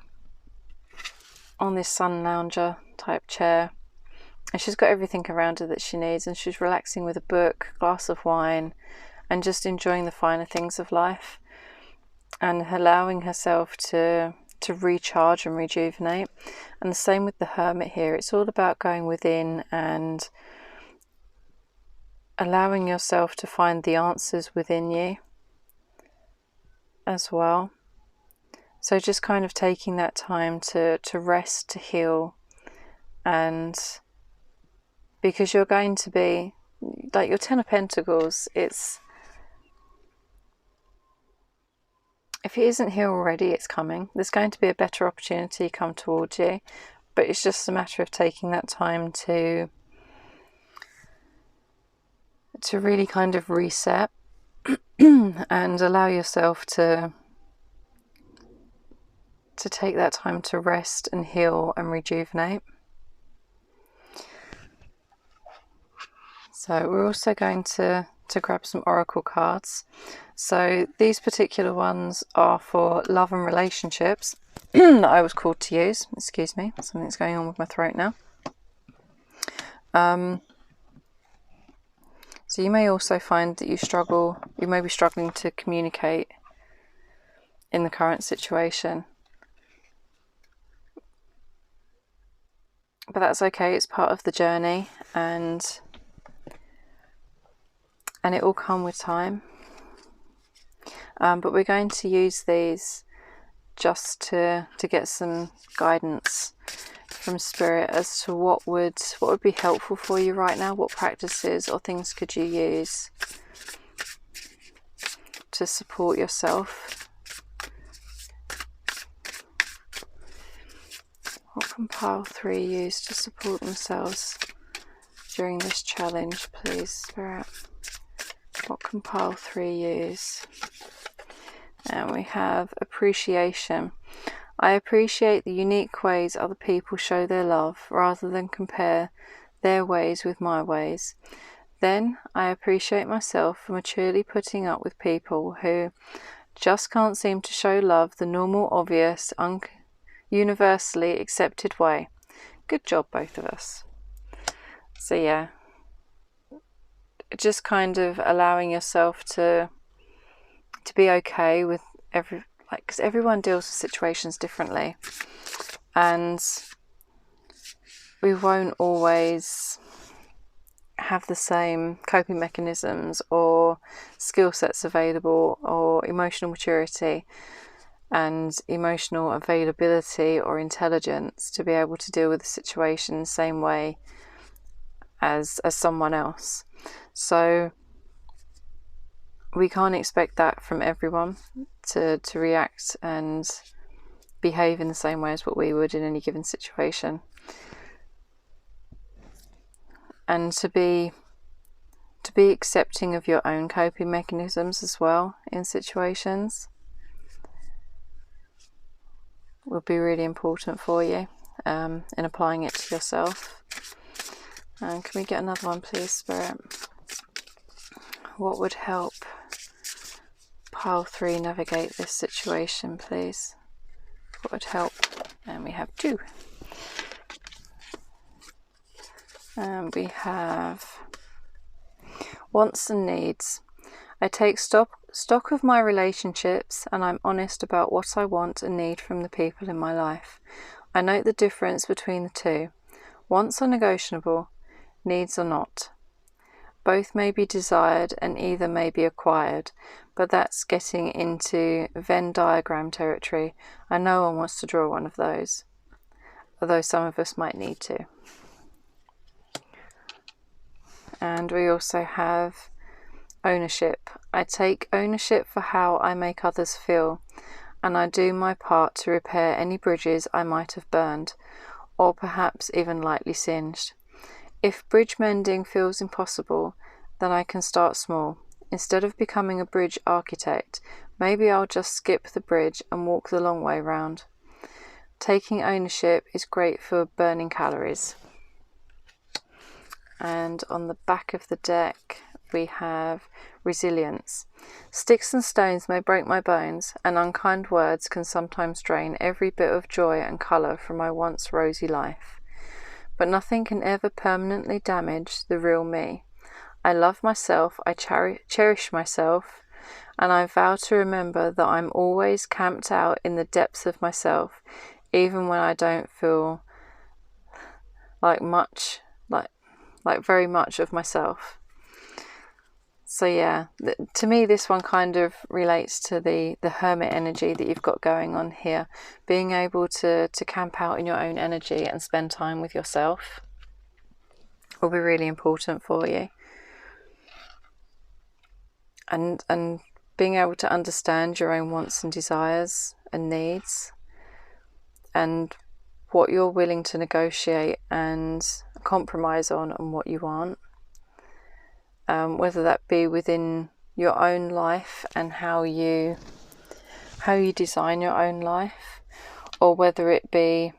on this sun lounger type chair, and she's got everything around her that she needs, and she's relaxing with a book, glass of wine, and just enjoying the finer things of life, and allowing herself to recharge and rejuvenate. And the same with the Hermit here. It's all about going within and allowing yourself to find the answers within you as well. So just kind of taking that time to rest, to heal, and because you're going to be, like your 10 of Pentacles, if it isn't here already, it's coming. There's going to be a better opportunity come towards you, but it's just a matter of taking that time to really kind of reset and allow yourself to take that time to rest and heal and rejuvenate. So we're also going to grab some oracle cards. So these particular ones are for love and relationships that I was called to use. Excuse me, something's going on with my throat now. So you may also find that you may be struggling to communicate in the current situation. But that's okay, it's part of the journey, and it will come with time. But we're going to use these just to get some guidance from Spirit as to what would be helpful for you right now. What practices or things could you use to support yourself? What can pile 3 use to support themselves during this challenge, please, Spirit? What can pile 3 use? And we have appreciation. I appreciate the unique ways other people show their love rather than compare their ways with my ways. Then I appreciate myself for maturely putting up with people who just can't seem to show love the normal, obvious, universally accepted way. Good job, both of us. So yeah, just kind of allowing yourself to be okay with because everyone deals with situations differently, and we won't always have the same coping mechanisms or skill sets available, or emotional maturity and emotional availability or intelligence to be able to deal with the situation the same way as someone else. So we can't expect that from everyone to react and behave in the same way as what we would in any given situation. And to be accepting of your own coping mechanisms as well in situations will be really important for you in applying it to yourself. And can we get another one, please, Spirit? What would help pile 3 navigate this situation, please? What would help? And we have 2. And we have wants and needs. I take stock of my relationships and I'm honest about what I want and need from the people in my life. I note the difference between the two. Wants are negotiable, needs are not. Both may be desired and either may be acquired, but that's getting into Venn diagram territory, and no one wants to draw one of those, although some of us might need to. And we also have ownership. I take ownership for how I make others feel, and I do my part to repair any bridges I might have burned, or perhaps even lightly singed. If bridge mending feels impossible, then I can start small. Instead of becoming a bridge architect, maybe I'll just skip the bridge and walk the long way round. Taking ownership is great for burning calories. And on the back of the deck we have resilience. Sticks and stones may break my bones, and unkind words can sometimes drain every bit of joy and colour from my once rosy life. But nothing can ever permanently damage the real me. I love myself, I cherish myself, and I vow to remember that I'm always camped out in the depths of myself, even when I don't feel like very much of myself. So yeah, to me this one kind of relates to the hermit energy that you've got going on here. Being able to camp out in your own energy and spend time with yourself will be really important for you. And being able to understand your own wants and desires and needs, and what you're willing to negotiate and compromise on and what you aren't. Whether that be within your own life and how you design your own life, or whether it be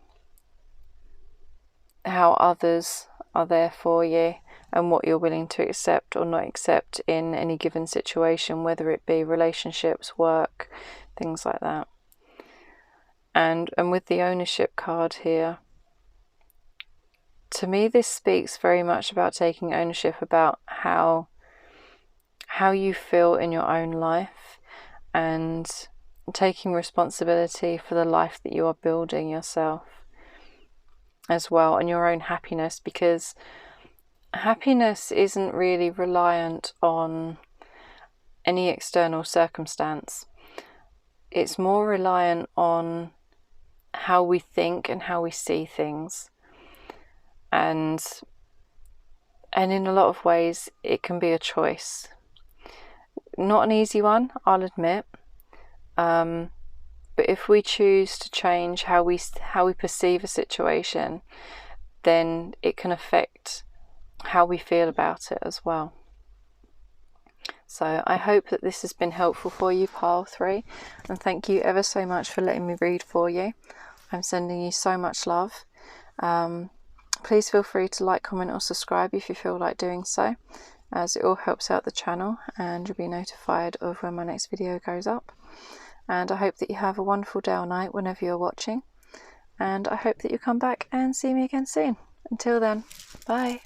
how others are there for you and what you're willing to accept or not accept in any given situation, whether it be relationships, work, things like that. And with the ownership card here, to me this speaks very much about taking ownership about how you feel in your own life, and taking responsibility for the life that you are building yourself as well, and your own happiness, because happiness isn't really reliant on any external circumstance. It's more reliant on how we think and how we see things. And in a lot of ways it can be a choice. Not an easy one, I'll admit. But if we choose to change how we perceive a situation, then it can affect how we feel about it as well. So I hope that this has been helpful for you, pile 3, and thank you ever so much for letting me read for you. I'm sending you so much love. Please feel free to like, comment or subscribe if you feel like doing so, as it all helps out the channel and you'll be notified of when my next video goes up. And I hope that you have a wonderful day or night whenever you're watching, and I hope that you come back and see me again soon. Until then, bye.